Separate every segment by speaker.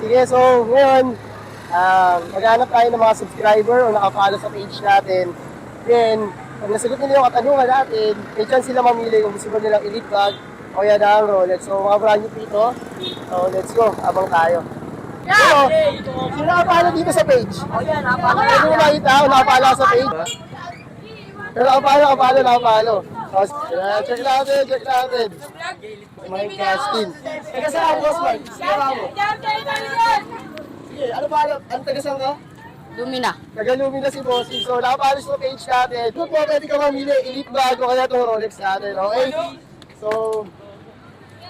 Speaker 1: Sige, so ngayon, maghanap tayo ng mga subscriber o nakapalo sa page natin. Then, pag nasagot nila yung katanungan natin, may chance sila mamili kung gusto nilang elite bag o yan ang Rolex. So mga brand new dito. So let's go, abang tayo. So, sino nakapalo dito sa page? Pwede mo makita kung nakapalo sa page? Pero nakapalo. Check natin. Mike Gaskin. Taga saan, boss Mike? Sige, mo. Sige, ano ba? Ano taga saan ka?
Speaker 2: Lumina.
Speaker 1: Taga Lumina si Bossy. So, nakapalo sa page natin. Kung po, pwede ka mamili. Elite bag o kaya itong Rolex natin. Okay? So,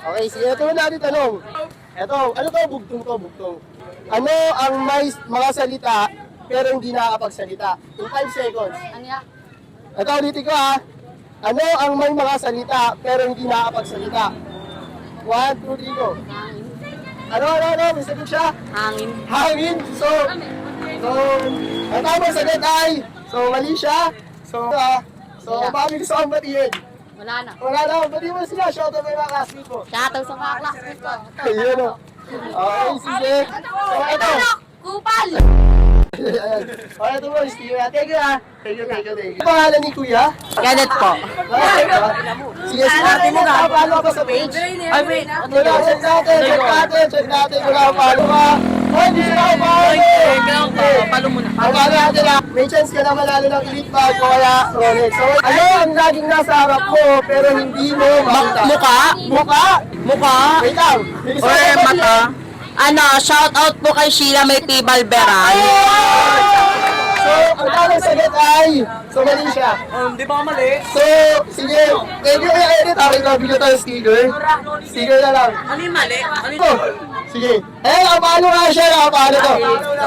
Speaker 1: okay, sige. Ito natin tanong. Ito, ano to? Bugtong. Ano ang may mga salita pero hindi nakakapagsalita? In 5 seconds.
Speaker 2: Ano yan?
Speaker 1: Ito, ulitin ko ha. Ano ang may mga salita pero hindi nakakapagsalita? 1, 2, 3, go. Ano? May sagot siya? Hangin. So, ang tamang sagot ay, mali siya. Mami gusto kang batiin.
Speaker 2: Wala na.
Speaker 1: Batiin mo sila. Shoutout mo yung mga classmate mo.
Speaker 2: Shoutout sa mga classmates ko.
Speaker 1: Ayun o. Okay, sige. So, ito.
Speaker 2: Kupal!
Speaker 1: Okay, ito mo, Steve. Thank you ha. Thank you. Ano pangalan ni Kuya?
Speaker 2: Kenneth po.
Speaker 1: Sige, natin mo na. Paano ka sa page?
Speaker 2: Ay, wait.
Speaker 1: Check natin. Wala ka paano ka. Hoy, di sila ka
Speaker 2: Palo muna.
Speaker 1: Ang paano natin ha. May chance ka na manalo ng elite bag o kaya Rolex. So, ano ang laging nasa harap mo pero hindi mo makita? Mukha? Wait lang.
Speaker 2: Or mata. Shoutout po kay Sheila May P. Balberan.
Speaker 1: So, ang tamang sagot ay, mali siya.
Speaker 2: Di ba mali?
Speaker 1: So, sige, thank you kaya edit. Okay, nabigyan tayo sticker. Sticker na lang.
Speaker 2: Ano yung mali?
Speaker 1: Ito, sige. Nakapalo nga siya, nakapalo to.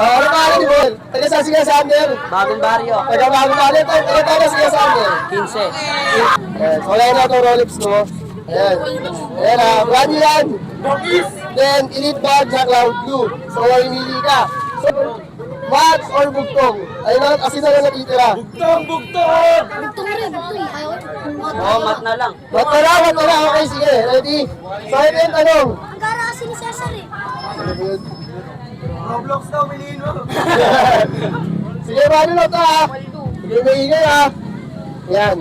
Speaker 1: Ano pangalan ni Paul? Taga saan si Sander?
Speaker 2: Bagong baryo.
Speaker 1: Taga bagong baryo. Taga si Sander?
Speaker 2: 15.
Speaker 1: Wala na itong Rolex mo. Ayan brand new yan. Then, elite bag na Cloud Blue. So, mamimili ka. So, Mats or Bugtong? Ayun lang, kasi na lang natitira.
Speaker 2: Bugtong! Mat na lang.
Speaker 1: Mat na lang. Okay, sige. Ready? So, ito yung tanong.
Speaker 3: Ang gara kasi ni Cesar eh.
Speaker 1: Roblox daw, piliin mo. Sige, paano na ito ha? Sige, maingay ha. Yan.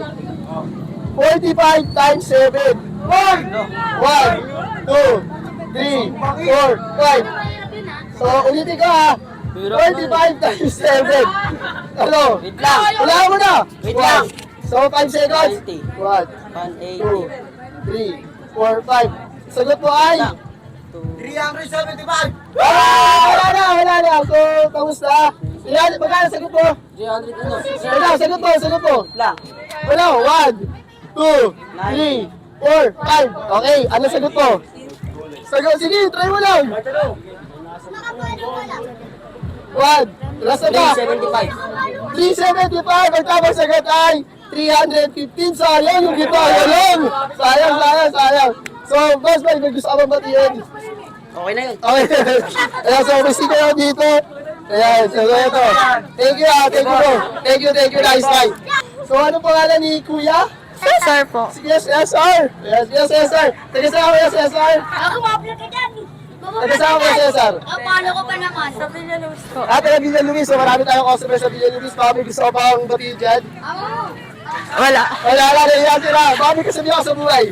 Speaker 1: 45 times 7. 1, 2, 3, 4, 5. So, ulitin ko ha. 45 times 7. Ano?
Speaker 2: Wait lang.
Speaker 1: Wala mo na.
Speaker 2: Wait lang.
Speaker 1: So, 5 seconds.
Speaker 2: 20.
Speaker 1: 1, 2, 3, 4, 5. Sagot mo ay?
Speaker 2: 375.
Speaker 1: Wala na. So, kamusta? Magkano sagot mo?
Speaker 2: 300
Speaker 1: Sagot mo.
Speaker 2: lang.
Speaker 1: Wala, 1, 2, 3, 4, 5. Okay, ano sagot mo? Sige, try mo lang. 1, last na ba?
Speaker 2: 375.
Speaker 1: 375, ang tamang sagot ay 315. Sayang yung gitara lang. Sayang. So, boss, may gusto ka bang batiin?
Speaker 2: Okay na yun.
Speaker 1: Okay. Ayan, so may sticker ako dito. Ayan, so ito. Thank you ha, thank you, nice night. So ano pangalan ni Kuya?
Speaker 2: Cesar po.
Speaker 1: Sige, Cesar. Yes, Cesar. Taga-sama ko Cesar.
Speaker 3: Ako mapla ka dyan.
Speaker 1: Taga-sama ko Cesar.
Speaker 3: Paano ko pa naman? Sa Villa Luz po.
Speaker 1: Taga Villa Luis. So marami tayong customer sa Villa Luis. Baka may gusto ko pang batiin dyan.
Speaker 2: Wala.
Speaker 1: Wala, nahiyan sila. Baka may kasabi ako sa buhay.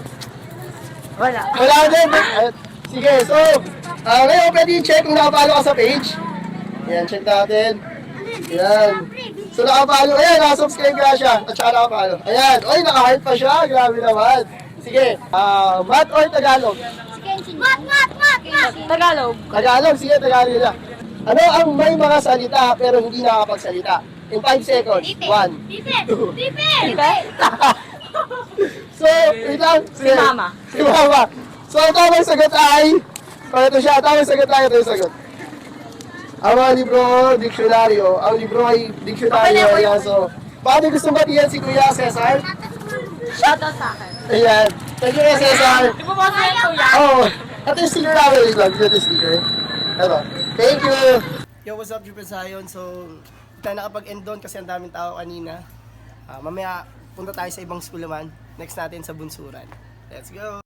Speaker 1: Wala din. Sige, so, ngayon pwede i-check kung nakapalo ka sa page. Ayan, check natin. Ayan. So, nakapalo. Ayan, nakasubscribe ka siya. At saka nakapalo. Ayan. Oy, naka-heart pa siya. Grabe naman. Sige, Math or Tagalog?
Speaker 3: Mat!
Speaker 1: Tagalog, sige, Tagalog na. Ano ang may mga salita pero hindi nakakapagsalita? In 5 seconds. 1, 2. So, wait lang.
Speaker 2: Si Mama.
Speaker 1: Si Mama. So, ang tamang sagot ay, ito siya, tamang sagot ay, ito yung sagot. Ang mga libro, diksyonaryo. Ang libro ay diksyonaryo. Ayan, so, bakit gusto batiyan si Kuya Cesar?
Speaker 2: Shoutout sa akin.
Speaker 1: Ayan. Thank you, Kuya Cesar.
Speaker 2: Di ba mga kuya?
Speaker 1: Oh, ito yung sticker namin. Wait lang, ito yung sticker. Ito. Thank you. Yo, what's up, Jupiter Zion? So, tayo nakapag-end doon kasi ang daming tao kanina. Mamaya, punta tayo sa ibang school naman. Next natin sa Bunsuran. Let's go!